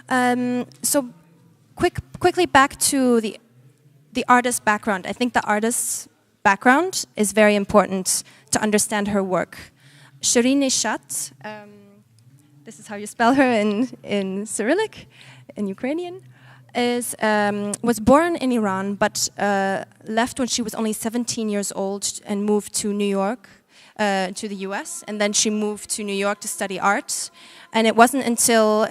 So quickly back to the artist's background. I think the artist's background is very important to understand her work. Shireen Nešat, this is how you spell her in Cyrillic, in Ukrainian, was born in Iran, but left when she was only 17 years old and moved to New York, to the US, and then she moved to New York to study art. And it wasn't until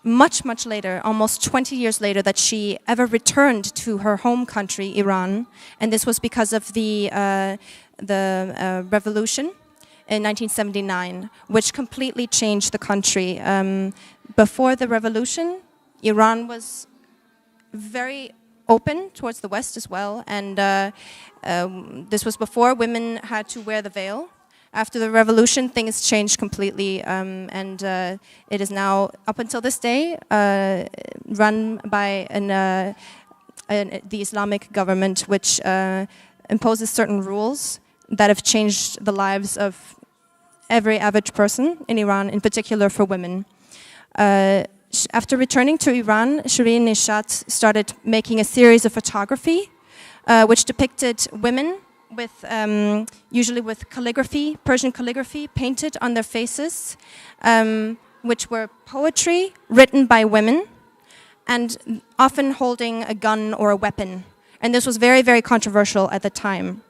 much later, almost 20 years later, that she ever returned to her home country, Iran. And this was because of the revolution in 1979, which completely changed the country. Before the revolution, Iran was very open towards the West as well, and this was before women had to wear the veil. After the revolution, things changed completely, and it is now, up until this day, run by the Islamic government, which imposes certain rules that have changed the lives of every average person in Iran, in particular for women. After returning to Iran, Shireen Nešat started making a series of photography which depicted women with usually with calligraphy, Persian calligraphy, painted on their faces, which were poetry written by women and often holding a gun or a weapon. And this was very, very controversial at the time.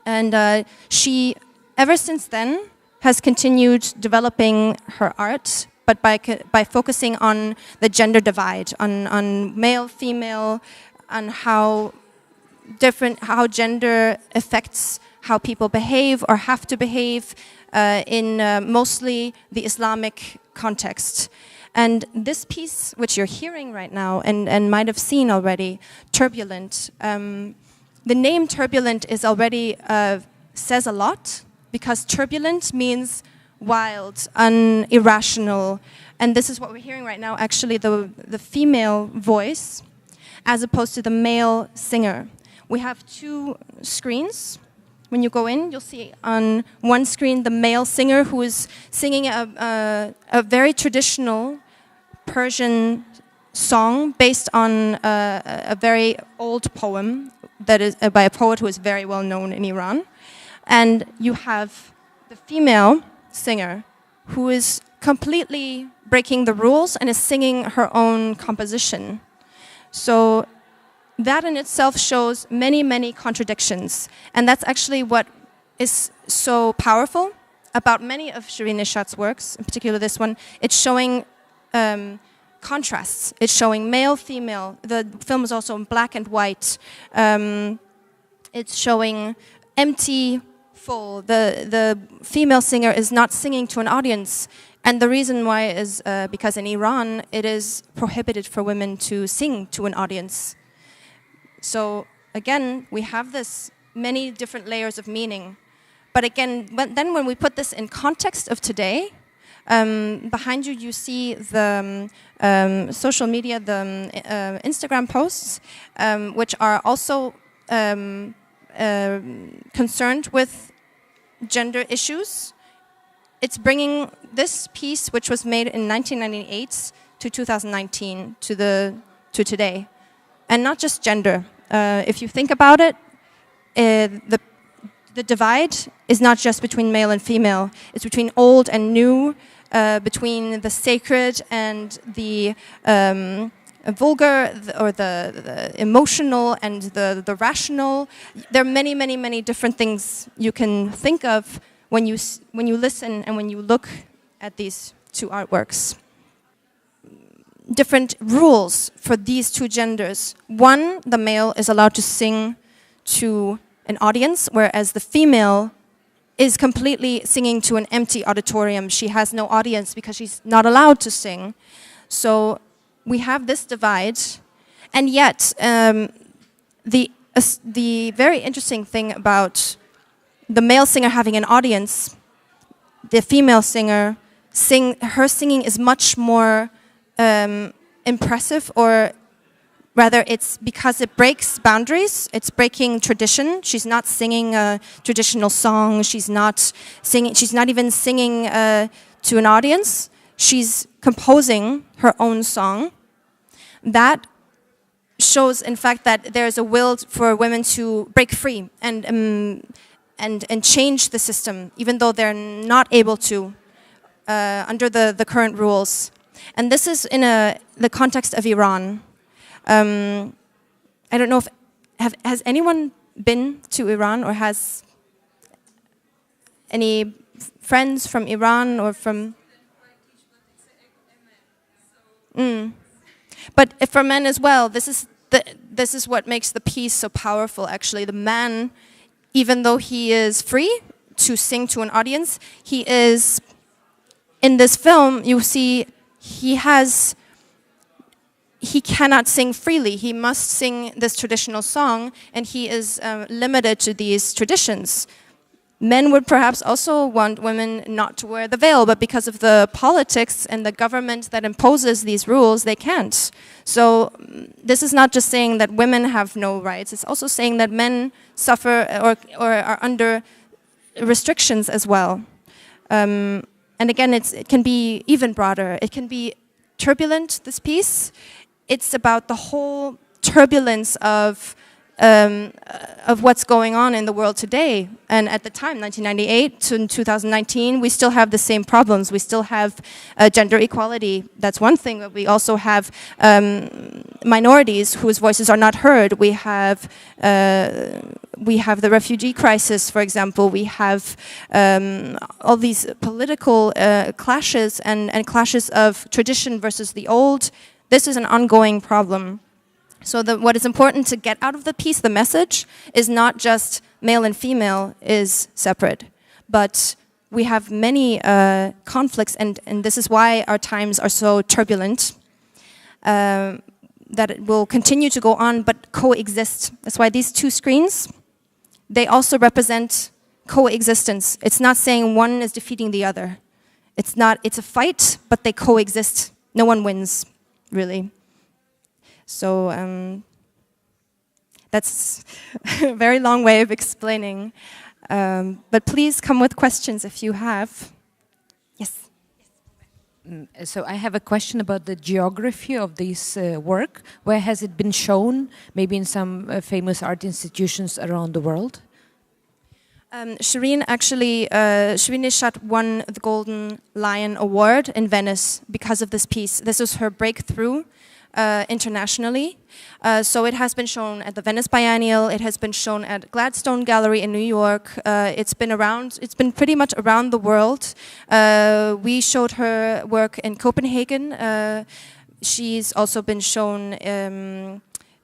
And she, ever since then, has continued developing her art, but by focusing on the gender divide, on male, female, on how gender affects how people behave or have to behave in mostly the Islamic context. And this piece, which you're hearing right now and might have seen already, Turbulent, the name Turbulent is already says a lot, because turbulent means wild, irrational, and this is what we're hearing right now, actually the female voice as opposed to the male singer. We have two screens. When you go in, you'll see on one screen the male singer who is singing a very traditional Persian song based on a very old poem that is by a poet who is very well known in Iran. And you have the female singer who is completely breaking the rules and is singing her own composition. So that in itself shows many, many contradictions. And that's actually what is so powerful about many of Shireen Neshat's works, in particular this one. It's showing contrasts. It's showing male, female. The film is also in black and white. It's showing empty, full. The female singer is not singing to an audience. And the reason why is because in Iran, it is prohibited for women to sing to an audience. So again, we have this many different layers of meaning. But again, then when we put this in context of today, behind you, you see the social media, the Instagram posts, which are also concerned with gender issues. It's bringing this piece, which was made in 1998 to 2019, to today. And not just gender. If you think about it, the divide is not just between male and female. It's between old and new, between the sacred and the vulgar, or the emotional and the rational. There are many, many, many different things you can think of when you listen and when you look at these two artworks. Different rules for these two genders. One, the male is allowed to sing to an audience, whereas the female is completely singing to an empty auditorium. She has no audience because she's not allowed to sing. So we have this divide, and yet the very interesting thing about the male singer having an audience, the female singer, her singing is much more impressive, or rather it's because it breaks boundaries, it's breaking tradition. She's not singing a traditional song, she's not even singing to an audience. she's composing her own song. That shows, in fact, that there's a will for women to break free and change the system, even though they're not able to under the current rules. And this is in the context of Iran. I don't know if has anyone been to Iran, or has any friends from Iran or from? But for men as well, this is what makes the piece so powerful. Actually, the man, even though he is free to sing to an audience, he is in this film. You see, he cannot sing freely. He must sing this traditional song, and he is limited to these traditions. Men would perhaps also want women not to wear the veil, but because of the politics and the government that imposes these rules, they can't. So this is not just saying that women have no rights, it's also saying that men suffer or are under restrictions as well. And again, it can be even broader. It can be turbulent, this piece. It's about the whole turbulence of what's going on in the world today. And at the time, 1998 to 2019, we still have the same problems. We still have gender equality. That's one thing. But we also have minorities whose voices are not heard. We have the refugee crisis, for example. We have all these political clashes and clashes of tradition versus the old. This is an ongoing problem. So what is important to get out of the piece, the message, is not just male and female is separate, but we have many conflicts, and this is why our times are so turbulent, that it will continue to go on, but coexist. That's why these two screens, they also represent coexistence. It's not saying one is defeating the other. It's a fight, but they coexist. No one wins, really. So that's a very long way of explaining. But please come with questions if you have. Yes. So I have a question about the geography of this work. Where has it been shown? Maybe in some famous art institutions around the world? Shireen Nешат won the Golden Lion Award in Venice because of this piece. This was her breakthrough. Internationally. So it has been shown at the Venice Biennial, it has been shown at Gladstone Gallery in New York, it's been pretty much around the world. We showed her work in Copenhagen. She's also been shown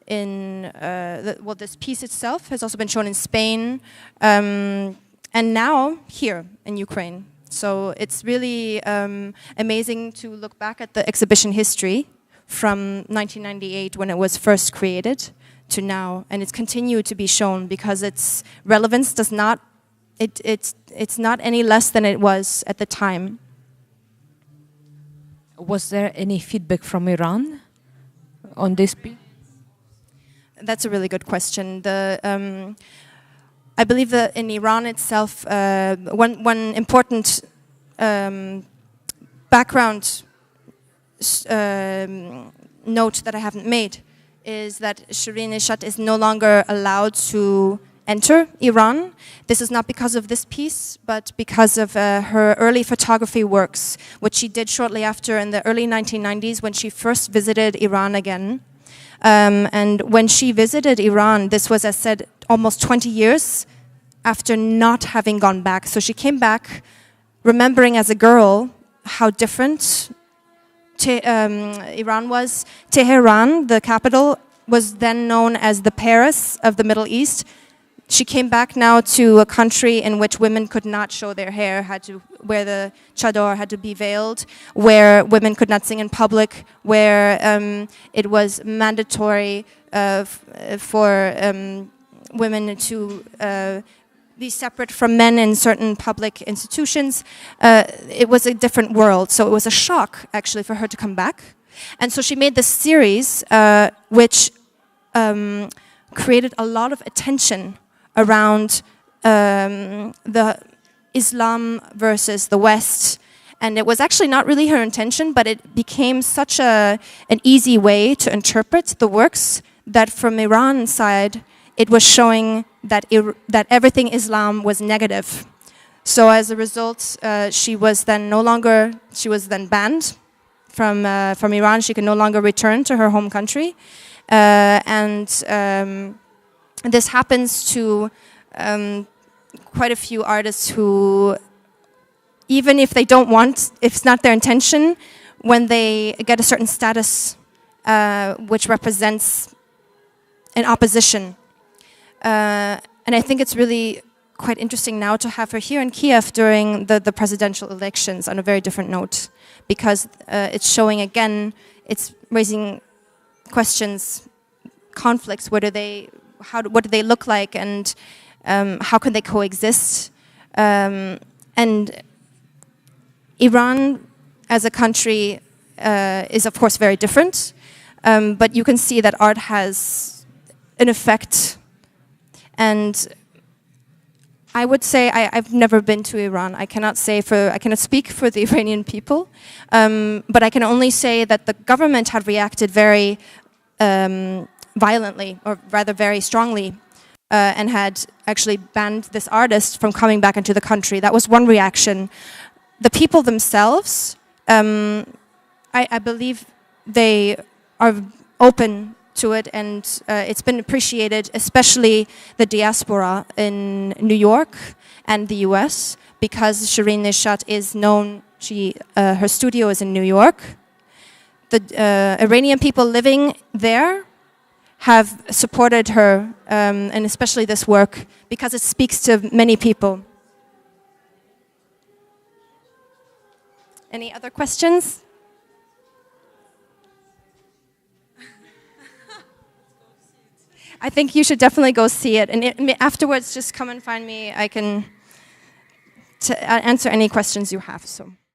this piece itself has also been shown in Spain, and now here in Ukraine. So it's really amazing to look back at the exhibition history from 1998 when it was first created to now, and it's continued to be shown because its relevance does not, it's not any less than it was at the time. Was there any feedback from Iran on this piece? That's a really good question. I believe that in Iran itself, one important background note that I haven't made is that Shireen Nешат is no longer allowed to enter Iran. This is not because of this piece, but because of her early photography works, which she did shortly after in the early 1990s when she first visited Iran again. And when she visited Iran, this was, as said, almost 20 years after not having gone back. So she came back remembering as a girl how different Iran was. Tehran, the capital, was then known as the Paris of the Middle East. She came back now to a country in which women could not show their hair, had to wear the chador, had to be veiled, where women could not sing in public, where it was mandatory for women to be separate from men in certain public institutions. It was a different world, so it was a shock, actually, for her to come back. And so she made this series, which created a lot of attention around the Islam versus the West, And it was actually not really her intention, but it became such an easy way to interpret the works that from Iran's side, it was showing that that everything Islam was negative. So as a result, she was then banned from Iran. She could no longer return to her home country. This happens to quite a few artists who, even if they don't want, if it's not their intention, when they get a certain status which represents an opposition. And I think it's really quite interesting now to have her here in Kiev during the presidential elections on a very different note, because it's showing again, it's raising questions, conflicts. What do they look like, and how can they coexist? And Iran as a country is of course very different, but you can see that art has an effect. And I would say I've never been to Iran. I cannot speak for the Iranian people, but I can only say that the government had reacted very violently, or rather very strongly, and had actually banned this artist from coming back into the country. That was one reaction. The people themselves, I believe they are open to it, and it's been appreciated, especially the diaspora in New York and the US, because Shireen Neshat is known, her studio is in New York. The Iranian people living there have supported her, and especially this work, because it speaks to many people. Any other questions? I think you should definitely go see it. And afterwards, just come and find me. I can answer any questions you have. So.